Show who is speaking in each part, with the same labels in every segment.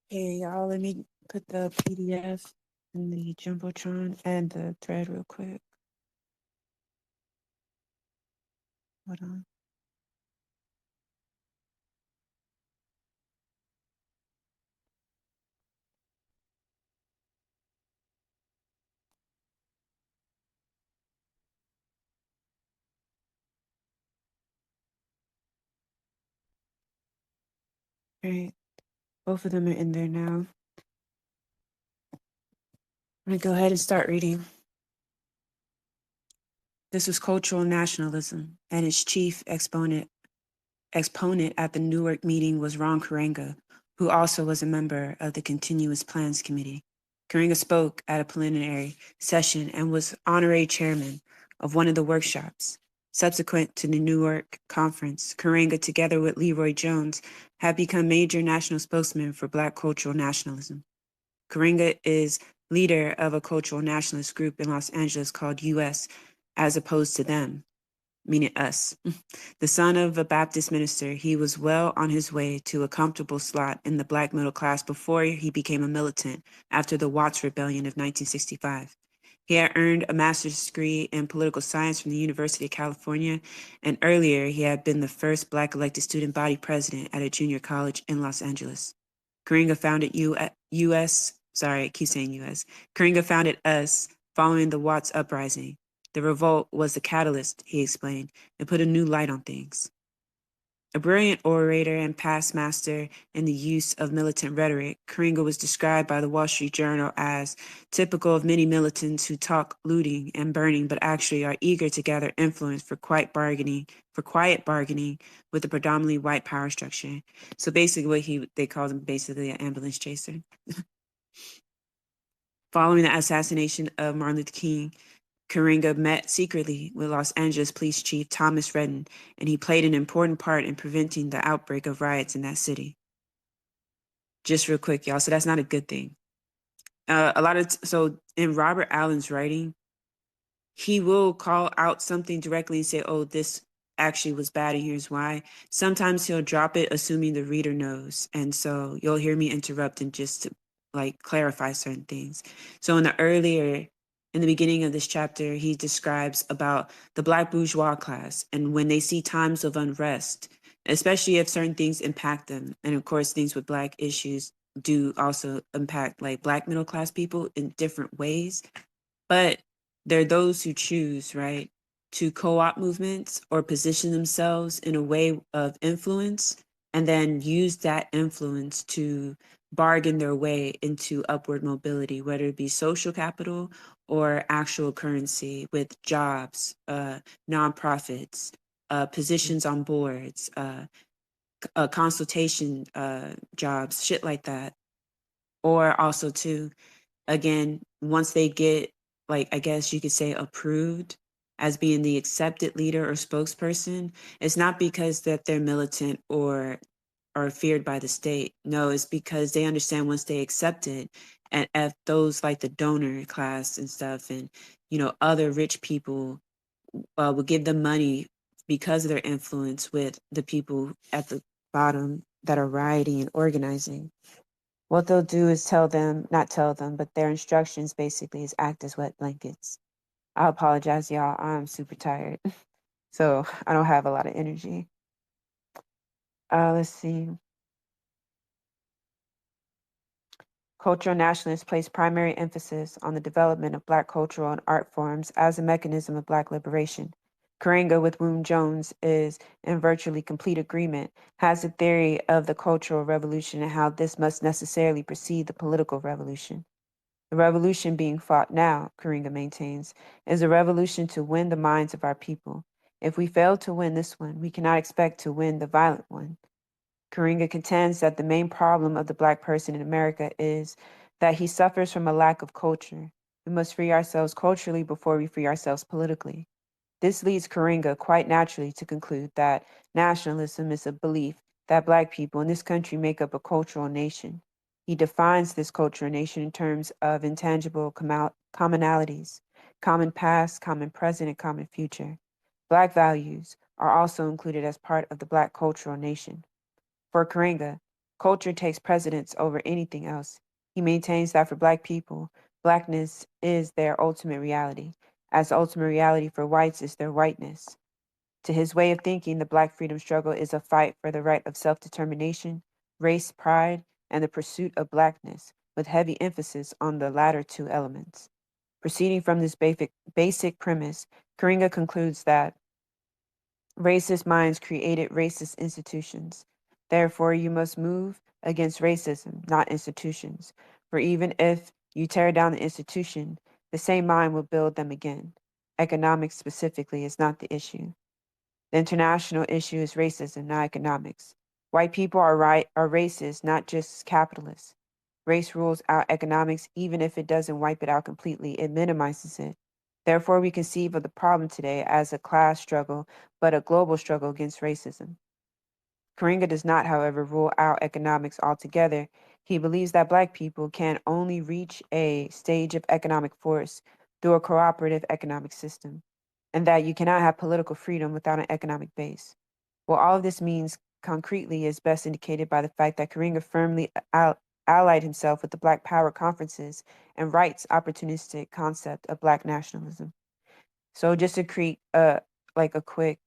Speaker 1: Hey, y'all, let me put the PDF in the Jumbotron and the thread real quick. Hold on. All right, both of them are in there now. I'm gonna go ahead and start reading. This was cultural nationalism, and its chief exponent at the Newark meeting was Ron Karenga, who also was a member of the Continuous Plans Committee. Karenga spoke at a preliminary session and was honorary chairman of one of the workshops. Subsequent to the Newark conference, Karenga, together with Leroy Jones, have become major national spokesmen for Black cultural nationalism. Karenga is leader of a cultural nationalist group in Los Angeles called US, as opposed to them, meaning us. The son of a Baptist minister, he was well on his way to a comfortable slot in the Black middle class before he became a militant after the Watts Rebellion of 1965. He had earned a master's degree in political science from the University of California, and earlier he had been the first Black elected student body president at a junior college in Los Angeles. Karenga founded I keep saying US. Karenga founded US following the Watts uprising. The revolt was the catalyst, he explained, and put a new light on things. A brilliant orator and past master in the use of militant rhetoric, Karenga was described by the Wall Street Journal as typical of many militants who talk looting and burning, but actually are eager to gather influence for quiet bargaining with a predominantly white power structure. So basically, they called him basically an ambulance chaser. Following the assassination of Martin Luther King, Karenga met secretly with Los Angeles Police Chief Thomas Redden, and he played an important part in preventing the outbreak of riots in that city. Just real quick, y'all. So that's not a good thing. So in Robert Allen's writing, he will call out something directly and say, "Oh, this actually was bad, and here's why." Sometimes he'll drop it, assuming the reader knows, and so you'll hear me interrupt and just to like clarify certain things. So in the beginning of this chapter, he describes about the Black bourgeois class and when they see times of unrest, especially if certain things impact them, and of course, things with Black issues do also impact like Black middle class people in different ways. But there are those who choose, right, to co opt movements or position themselves in a way of influence and then use that influence to bargain their way into upward mobility, whether it be social capital or actual currency with jobs, nonprofits, positions on boards, consultation jobs, shit like that. Or also, too, again, once they get, like, I guess you could say, approved as being the accepted leader or spokesperson, it's not because that they're militant or are feared by the state. No, it's because they understand once they accept it, and if those like the donor class and stuff, and other rich people will give them money because of their influence with the people at the bottom that are rioting and organizing. What they'll do is not tell them, but their instructions basically is act as wet blankets. I apologize, y'all. I'm super tired. So I don't have a lot of energy. Let's see. Cultural nationalists place primary emphasis on the development of Black cultural and art forms as a mechanism of Black liberation. Karenga, with whom Jones is in virtually complete agreement, has a theory of the cultural revolution and how this must necessarily precede the political revolution. The revolution being fought now, Karenga maintains, is a revolution to win the minds of our people. If we fail to win this one, we cannot expect to win the violent one. Karenga contends that the main problem of the Black person in America is that he suffers from a lack of culture. We must free ourselves culturally before we free ourselves politically. This leads Karenga quite naturally to conclude that nationalism is a belief that Black people in this country make up a cultural nation. He defines this cultural nation in terms of intangible commonalities, common past, common present, and common future. Black values are also included as part of the Black cultural nation. For Karenga, Culture takes precedence over anything else. He maintains that for Black people, Blackness is their ultimate reality, as the ultimate reality for whites is their whiteness. To his way of thinking, the Black freedom struggle is a fight for the right of self determination, race pride, and the pursuit of Blackness, with heavy emphasis on the latter two elements. Proceeding from this basic premise, Karinga concludes that racist minds created racist institutions. Therefore, you must move against racism, not institutions. For even if you tear down the institution, the same mind will build them again. Economics specifically is not the issue. The international issue is racism, not economics. White people are racist, not just capitalists. Race rules out economics, even if it doesn't wipe it out completely, it minimizes it. Therefore, we conceive of the problem today as a class struggle, but a global struggle against racism. Karinga does not, however, rule out economics altogether. He believes that Black people can only reach a stage of economic force through a cooperative economic system, and that you cannot have political freedom without an economic base. What all of this means concretely is best indicated by the fact that Karinga firmly allied himself with the Black Power conferences and Wright's opportunistic concept of Black nationalism. So just to create like a quick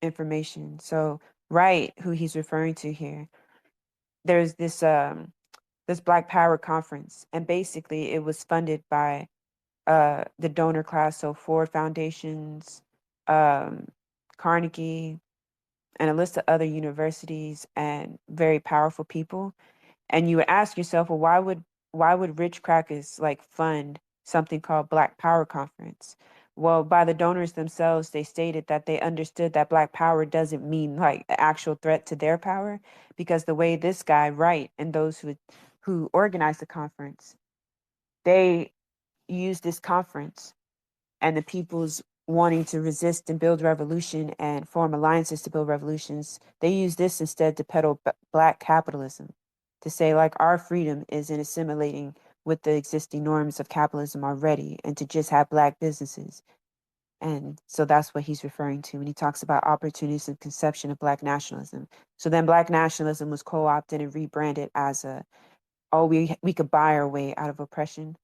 Speaker 1: information. So Wright, who he's referring to here, there's this Black Power conference, and basically it was funded by the donor class, so Ford Foundations, um, Carnegie, and a list of other universities and very powerful people. And you would ask yourself, well, why would rich crackers like fund something called Black Power Conference? Well, by the donors themselves, they stated that they understood that Black power doesn't mean like an actual threat to their power, because the way this guy Wright and those who organized the conference, they used this conference and the people's wanting to resist and build revolution and form alliances to build revolutions, they use this instead to peddle Black capitalism, to say like our freedom is in assimilating with the existing norms of capitalism already, and to just have Black businesses. And so that's what he's referring to when he talks about opportunism conception of Black nationalism. So then Black nationalism was co-opted and rebranded as oh, we could buy our way out of oppression.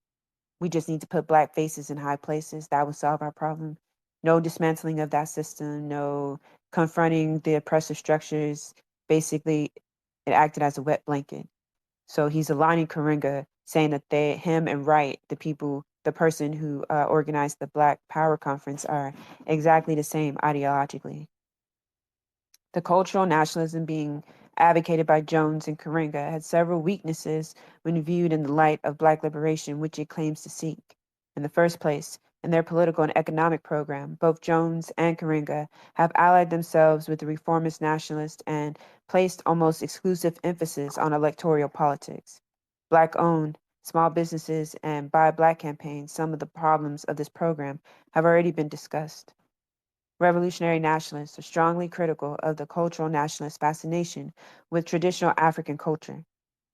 Speaker 1: We just need to put Black faces in high places. That would solve our problem. No dismantling of that system, no confronting the oppressive structures. Basically, it acted as a wet blanket. So he's aligning Karinga, saying that him and Wright, the person who organized the Black Power Conference, are exactly the same ideologically. The cultural nationalism being advocated by Jones and Karinga had several weaknesses when viewed in the light of Black liberation, which it claims to seek. In the first place, in their political and economic program, both Jones and Karinga have allied themselves with the reformist nationalists and placed almost exclusive emphasis on electoral politics. Black-owned small businesses and Buy Black campaigns, some of the problems of this program have already been discussed. Revolutionary nationalists are strongly critical of the cultural nationalist fascination with traditional African culture.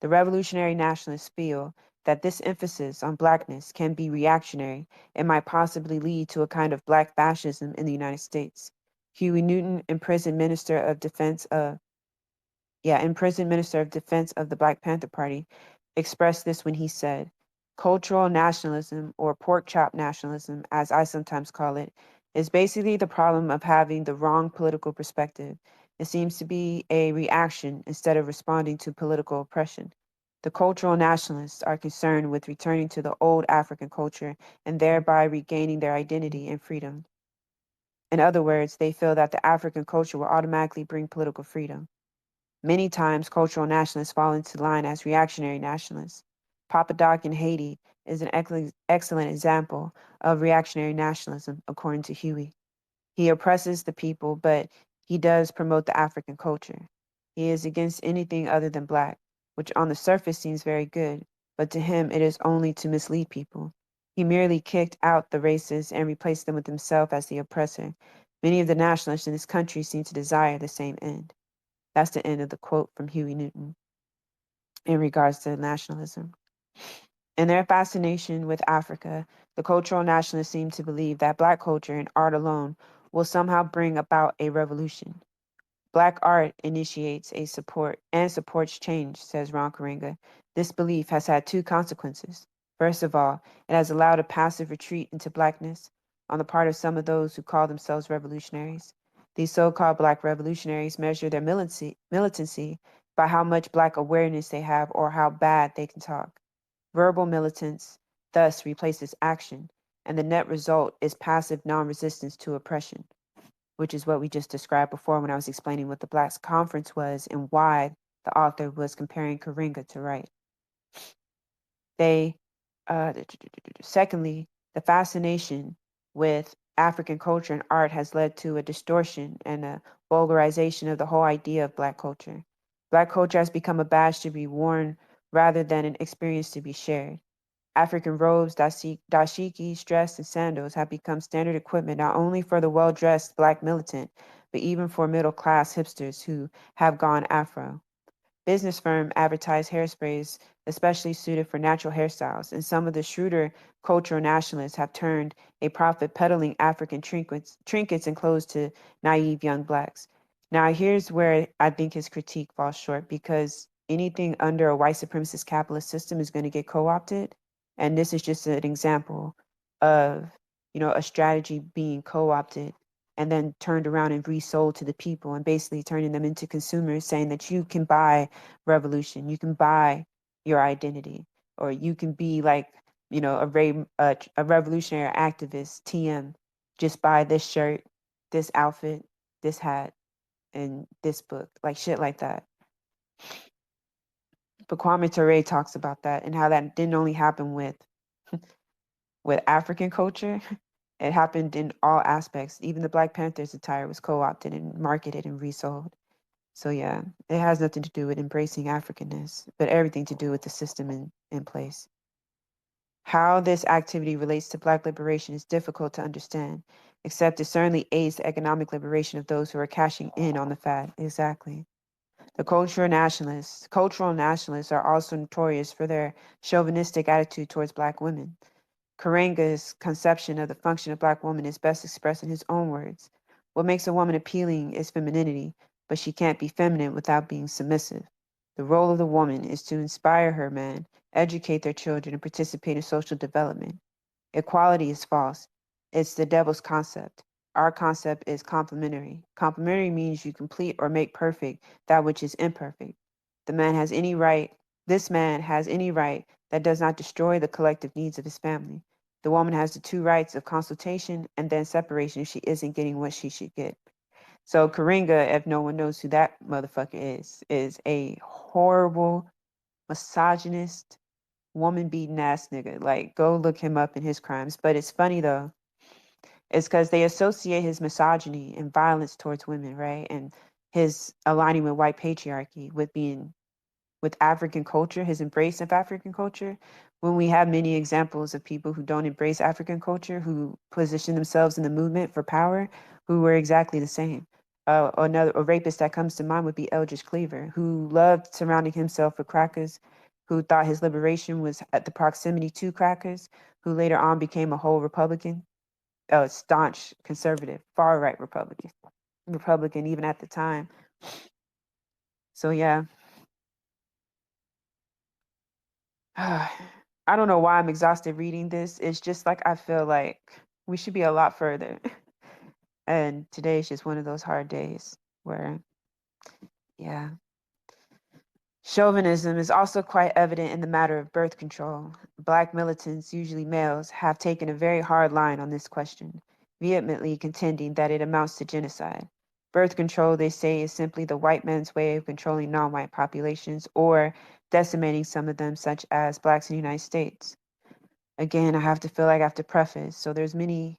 Speaker 1: The revolutionary nationalists feel that this emphasis on Blackness can be reactionary and might possibly lead to a kind of Black fascism in the United States. Huey Newton, imprisoned Minister of Defense of the Black Panther Party, expressed this when he said, cultural nationalism, or pork chop nationalism, as I sometimes call it, is basically the problem of having the wrong political perspective. It seems to be a reaction instead of responding to political oppression. The cultural nationalists are concerned with returning to the old African culture and thereby regaining their identity and freedom. In other words, they feel that the African culture will automatically bring political freedom. Many times, cultural nationalists fall into line as reactionary nationalists. Papa Doc in Haiti is an excellent example of reactionary nationalism, according to Huey. He oppresses the people, but he does promote the African culture. He is against anything other than Black, which on the surface seems very good, but to him it is only to mislead people. He merely kicked out the racists and replaced them with himself as the oppressor. Many of the nationalists in this country seem to desire the same end. That's the end of the quote from Huey Newton in regards to nationalism. In their fascination with Africa, the cultural nationalists seem to believe that Black culture and art alone will somehow bring about a revolution. Black art initiates a support and supports change, says Ron Karenga. This belief has had two consequences. First of all, it has allowed a passive retreat into blackness on the part of some of those who call themselves revolutionaries. These so-called black revolutionaries measure their militancy by how much black awareness they have or how bad they can talk. Verbal militance thus replaces action, and the net result is passive non-resistance to oppression, which is what we just described before when I was explaining what the Blacks Conference was and why the author was comparing Karinga to Wright. They, secondly, the fascination with African culture and art has led to a distortion and a vulgarization of the whole idea of Black culture. Black culture has become a badge to be worn rather than an experience to be shared. African robes, dashikis, dress, and sandals have become standard equipment not only for the well-dressed Black militant, but even for middle-class hipsters who have gone Afro. Business firms advertise hairsprays especially suited for natural hairstyles, and some of the shrewder cultural nationalists have turned a profit peddling African trinkets and clothes to naive young Blacks. Now, here's where I think his critique falls short because anything under a white supremacist capitalist system is going to get co-opted, and this is just an example of a strategy being co-opted and then turned around and resold to the people and basically turning them into consumers, saying that you can buy revolution, you can buy your identity, or you can be like, a revolutionary activist, TM, just buy this shirt, this outfit, this hat, and this book, like shit like that. But Kwame Ture talks about that and how that didn't only happen with African culture. It happened in all aspects. Even the Black Panthers attire was co-opted and marketed and resold. So yeah, it has nothing to do with embracing Africanness, but everything to do with the system in place. How this activity relates to Black liberation is difficult to understand, except it certainly aids the economic liberation of those who are cashing in on the fad. Exactly. The cultural nationalists are also notorious for their chauvinistic attitude towards Black women. Karenga's conception of the function of Black woman is best expressed in his own words. What makes a woman appealing is femininity, but she can't be feminine without being submissive. The role of the woman is to inspire her man, educate their children, and participate in social development. Equality is false. It's the devil's concept. Our concept is complementary. Complementary means you complete or make perfect that which is imperfect. The man has any right, this man has any right that does not destroy the collective needs of his family. The woman has the two rights of consultation and then separation if she isn't getting what she should get. So Karinga, if no one knows who that motherfucker is a horrible, misogynist, woman beating ass nigga. Like, go look him up in his crimes. But it's funny though. It's because they associate his misogyny and violence towards women, right? And his aligning with white patriarchy with African culture, his embrace of African culture, when we have many examples of people who don't embrace African culture, who position themselves in the movement for power, who were exactly the same. A rapist that comes to mind would be Eldridge Cleaver, who loved surrounding himself with crackers, who thought his liberation was at the proximity to crackers, who later on became a whole Republican, a staunch conservative, far right Republican even at the time. So yeah, I don't know why I'm exhausted reading this. It's just like I feel like we should be a lot further. And today is just one of those hard days where, yeah. Chauvinism is also quite evident in the matter of birth control. Black militants, usually males, have taken a very hard line on this question, vehemently contending that it amounts to genocide. Birth control, they say, is simply the white man's way of controlling non-white populations or decimating some of them, such as blacks in the United States. Again, I have to feel like I have to preface. So there's many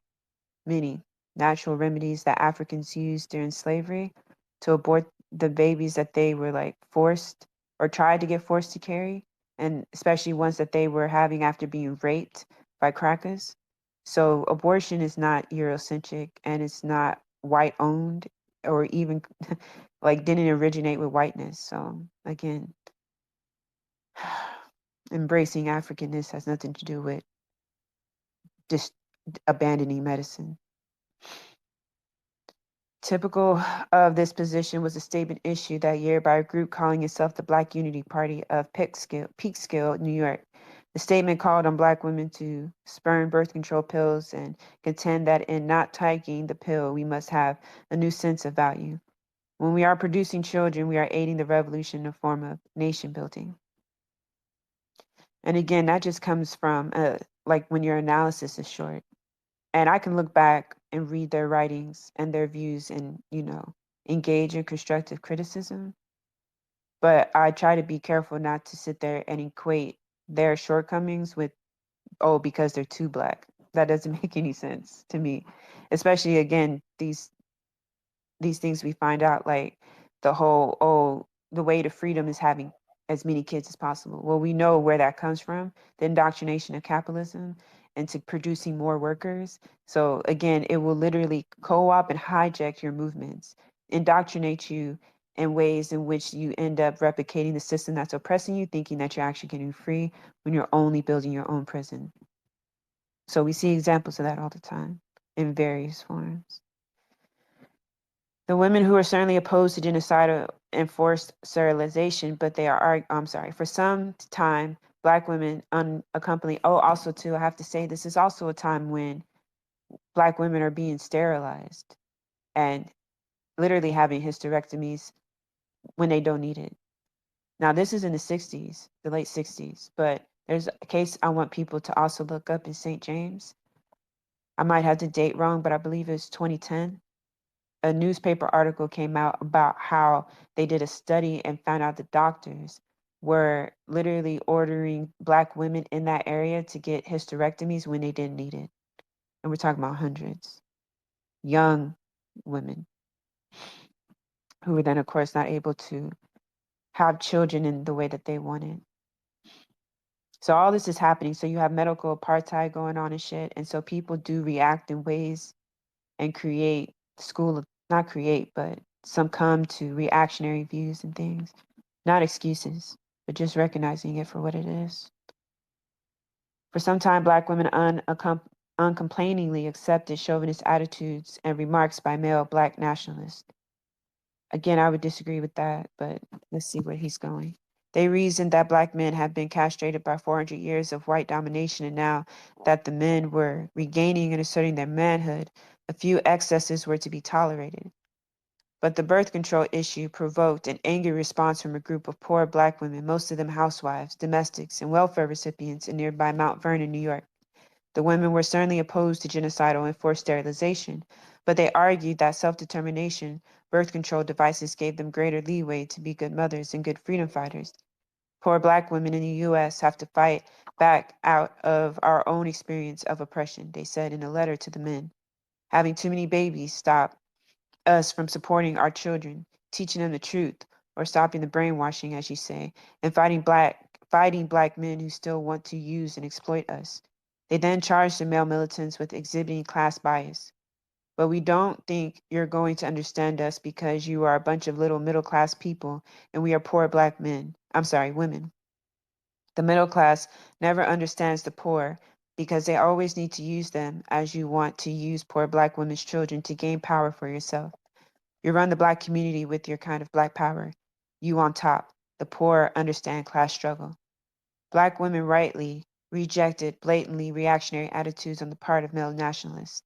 Speaker 1: natural remedies that Africans used during slavery to abort the babies that they were like forced or tried to get forced to carry, and especially ones that they were having after being raped by crackers. So abortion is not Eurocentric and it's not white owned or even like didn't originate with whiteness. So again, embracing Africanness has nothing to do with just abandoning medicine. Typical of this position was a statement issued that year by a group calling itself the Black Unity Party of Peekskill, New York. The statement called on Black women to spurn birth control pills and contend that in not taking the pill, we must have a new sense of value. When we are producing children, we are aiding the revolution in a form of nation building. And again, that just comes from like when your analysis is short. And I can look back and read their writings and their views and, engage in constructive criticism. But I try to be careful not to sit there and equate their shortcomings with, oh, because they're too Black. That doesn't make any sense to me. Especially again, these things we find out, like the whole, oh, the way to freedom is having as many kids as possible. Well, we know where that comes from, the indoctrination of capitalism into producing more workers. So again, it will literally co-opt and hijack your movements, indoctrinate you in ways in which you end up replicating the system that's oppressing you, thinking that you're actually getting free when you're only building your own prison. So we see examples of that all the time in various forms. The women who are certainly opposed to genocidal and forced sterilization, but they are, I'm sorry, for some time, Black women unaccompanied. Oh, also too, I have to say, this is also a time when Black women are being sterilized and literally having hysterectomies when they don't need it. Now, this is in the 60s, the late 60s, but there's a case I want people to also look up in St. James. I might have the date wrong, but I believe it's 2010. A newspaper article came out about how they did a study and found out the doctors were literally ordering Black women in that area to get hysterectomies when they didn't need it. And we're talking about hundreds. Young women who were then, of course, not able to have children in the way that they wanted. So all this is happening. So you have medical apartheid going on and shit. And so people do react in ways and create not create, but some come to reactionary views and things. Not excuses, but just recognizing it for what it is. For some time, Black women uncomplainingly accepted chauvinist attitudes and remarks by male Black nationalists. Again, I would disagree with that, but let's see where he's going. They reasoned that Black men have been castrated by 400 years of white domination, and now that the men were regaining and asserting their manhood, a few excesses were to be tolerated. But the birth control issue provoked an angry response from a group of poor Black women, most of them housewives, domestics, and welfare recipients in nearby Mount Vernon, New York. The women were certainly opposed to genocidal and forced sterilization, but they argued that self-determination, birth control devices gave them greater leeway to be good mothers and good freedom fighters. Poor Black women in the U.S. have to fight back out of our own experience of oppression, they said in a letter to the men. Having too many babies stop us from supporting our children, teaching them the truth, or stopping the brainwashing, as you say, and fighting black men who still want to use and exploit us. They then charged the male militants with exhibiting class bias. But we don't think you're going to understand us because you are a bunch of little middle class people and we are poor black men. I'm sorry, women. The middle class never understands the poor because they always need to use them as you want to use poor black women's children to gain power for yourself. You run the black community with your kind of black power. You on top. The poor understand class struggle. Black women rightly rejected blatantly reactionary attitudes on the part of male nationalists.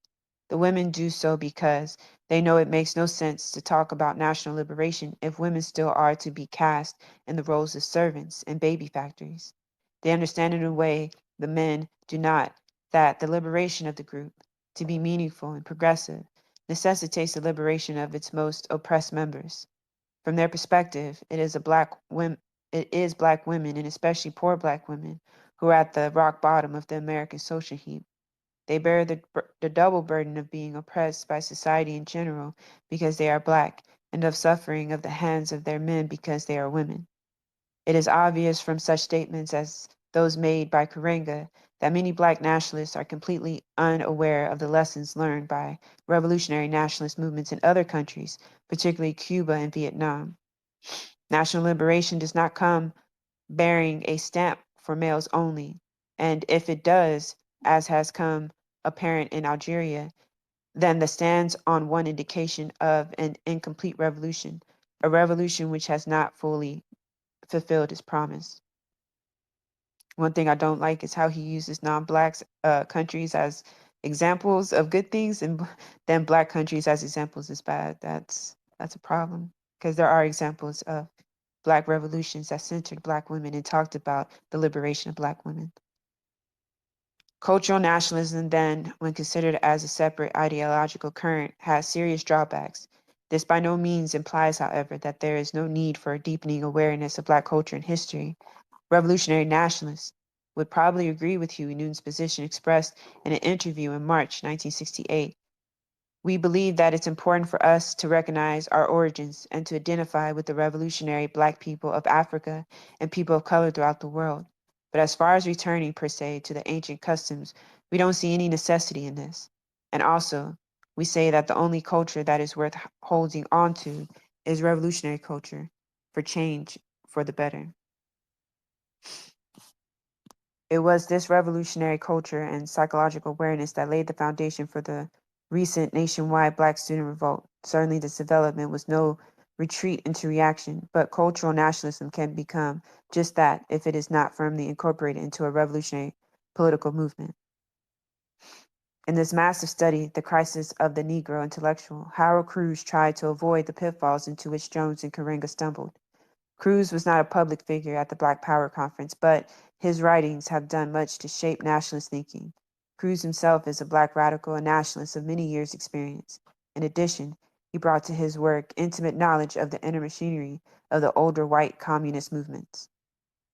Speaker 1: The women do so because they know it makes no sense to talk about national liberation if women still are to be cast in the roles of servants and baby factories. They understand in a way the men do not that the liberation of the group, to be meaningful and progressive, necessitates the liberation of its most oppressed members. From their perspective, it is black women, and especially poor black women, who are at the rock bottom of the American social heap. They bear the double burden of being oppressed by society in general because they are black, and of suffering of the hands of their men because they are women. It is obvious from such statements as those made by Karenga that many black nationalists are completely unaware of the lessons learned by revolutionary nationalist movements in other countries, particularly Cuba and Vietnam. National liberation does not come bearing a stamp for males only, and if it does, as has come apparent in Algeria, than the stands on one indication of an incomplete revolution, a revolution which has not fully fulfilled its promise. One thing I don't like is how he uses non-black countries as examples of good things, and then black countries as examples is bad. That's a problem, because there are examples of black revolutions that centered black women and talked about the liberation of black women. Cultural nationalism, then, when considered as a separate ideological current, has serious drawbacks. This by no means implies, however, that there is no need for a deepening awareness of black culture and history. Revolutionary nationalists would probably agree with Huey Newton's position expressed in an interview in March 1968. We believe that it's important for us to recognize our origins and to identify with the revolutionary black people of Africa and people of color throughout the world. But as far as returning, per se, to the ancient customs, we don't see any necessity in this. And also, we say that the only culture that is worth holding on to is revolutionary culture for change for the better. It was this revolutionary culture and psychological awareness that laid the foundation for the recent nationwide Black student revolt. Certainly, this development was no retreat into reaction, but cultural nationalism can become just that if it is not firmly incorporated into a revolutionary political movement. In this massive study, The Crisis of the Negro Intellectual, Harold Cruse tried to avoid the pitfalls into which Jones and Karenga stumbled. Cruz was not a public figure at the Black Power conference, but his writings have done much to shape nationalist thinking. Cruz himself is a Black radical and nationalist of many years' experience. In addition, he brought to his work intimate knowledge of the inner machinery of the older white communist movements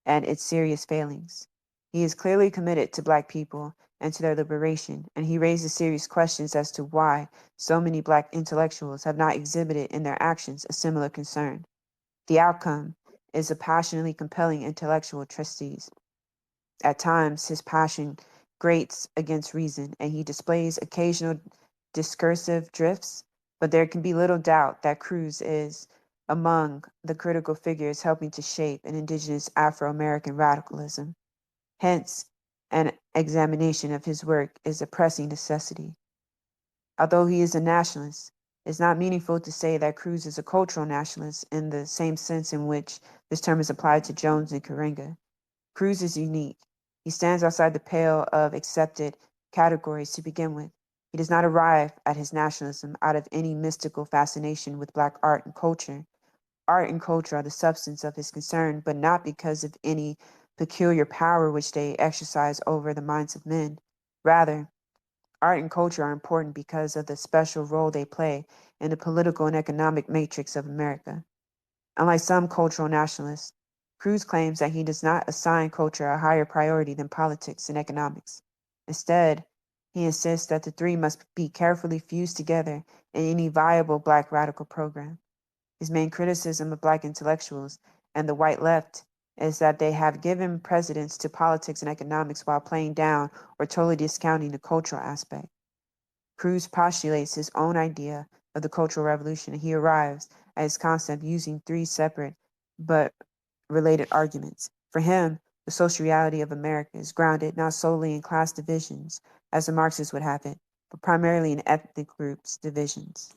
Speaker 1: and its serious failings. He is clearly committed to Black people and to their liberation, and he raises serious questions as to why so many Black intellectuals have not exhibited in their actions a similar concern. The outcome is a passionately compelling intellectual treatise. At times, his passion grates against reason, and he displays occasional discursive drifts, but there can be little doubt that Cruz is among the critical figures helping to shape an indigenous Afro-American radicalism. Hence, an examination of his work is a pressing necessity. Although he is a nationalist, it's not meaningful to say that Cruz is a cultural nationalist in the same sense in which this term is applied to Jones and Karenga. Cruz is unique. He stands outside the pale of accepted categories to begin with. He does not arrive at his nationalism out of any mystical fascination with Black art and culture. Art and culture are the substance of his concern, but not because of any peculiar power which they exercise over the minds of men. Rather, art and culture are important because of the special role they play in the political and economic matrix of America. Unlike some cultural nationalists, Cruz claims that he does not assign culture a higher priority than politics and economics. Instead, he insists that the three must be carefully fused together in any viable Black radical program. His main criticism of Black intellectuals and the white left is that they have given precedence to politics and economics while playing down or totally discounting the cultural aspect. Cruz postulates his own idea of the Cultural Revolution, and he arrives at his concept using three separate but related arguments. For him, the social reality of America is grounded not solely in class divisions, as the Marxists would have it, but primarily in ethnic groups divisions.